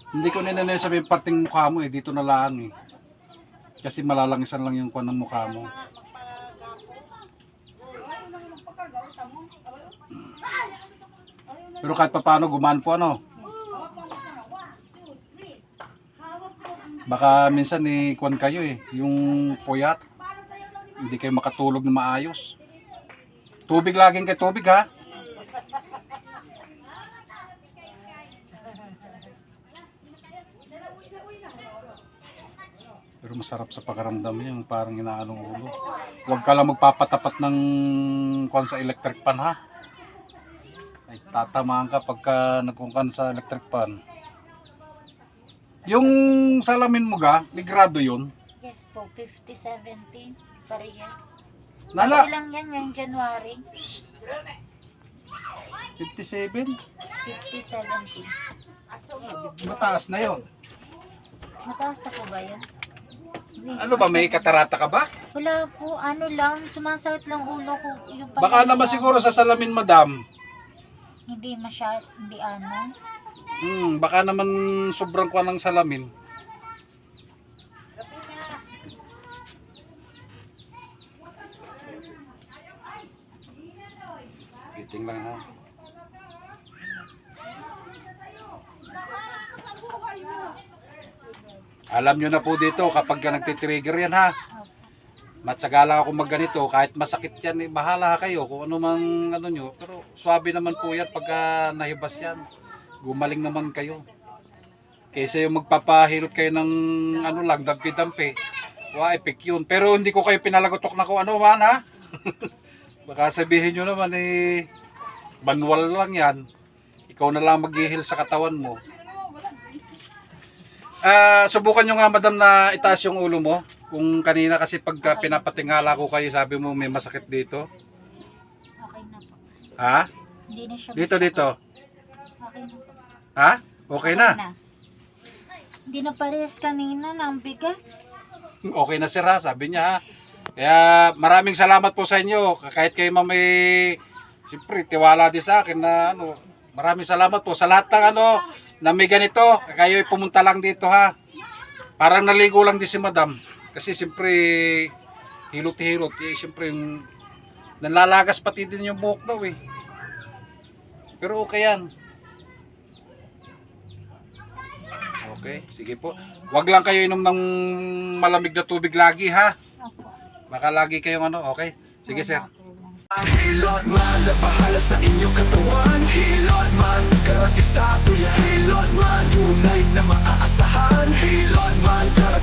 Hindi ko ninanay sabihin parting mukha mo eh, dito na lang eh. Kasi malalangisan lang yung kuwan ng mukha mo. Pero kahit pa paano gumaan po ano. Baka minsan eh kuwan kayo eh, yung puyat. Hindi kayo makatulog na maayos. Tubig laging kay tubig ha. Pero masarap sa pakiramdam yung parang inaanong ulo. Huwag ka lang magpapatapat ng kuwan sa electric pan ha. Ay tatamaan ka pagka nagkungkan sa electric pan. Yung salamin mo ga, ligrado yun. Yes po, 50-70. Pareha. Nala, Ano lang yan ngayong January? 57? 50-70. Mataas na yun. Mataas na po ba yun? Hindi. Ano ba, may katarata ka ba? Wala po, ano lang, sumasakit lang ulo ko. Yung Baka naman siguro sa salamin, madam. Hindi masyad, hindi ano. Baka naman sobrang kuha ng salamin. Fitting lang ha. Alam nyo na po dito kapag ka nagtitrigger yan ha. Matsaga lang ako magganito, kahit masakit yan, eh, bahala kayo kung ano mang ano nyo. Pero swabe naman po yan pagka nahibas yan. Gumaling naman kayo. Kaysa yung magpapahilot kayo ng ano lang, dampi-dampi. Wa, epic yun. Pero hindi ko kayo pinalagotok na kung ano man ha. Baka sabihin nyo naman eh, banwal lang yan. Ikaw na lang mag-ihil sa katawan mo. Subukan nyo nga madam na itaas yung ulo mo. Kung kanina kasi pagka pinapatingala ko kayo, sabi mo may masakit dito. Okay na po. Ha? Hindi na siya Dito, masakit. dito. Okay na po. Ha? Okay na. Hindi na parehas kanina, ang bigat. Okay na sir ha, sabi niya ha. Kaya maraming salamat po sa inyo. Kahit kayo may siyempre tiwala din sa akin na ano. Maraming salamat po sa lahat ng ano na may ganito. Kayo pumunta lang dito ha. Parang naligo lang din si madam. Kasi siyempre hilot-hilot. Eh, siyempre yung nalalagas pati din yung buhok daw eh. Pero okay yan. Okay, sige po. Huwag lang kayo inom ng malamig na tubig lagi ha. Opo. Baka lagi kayong ano, okay? Sige sir. Hilot man, napahala sa inyong katawan. Hilot man, garantisado yan. Hilot man, tunay na maaasahan. Hilot man, garantisado.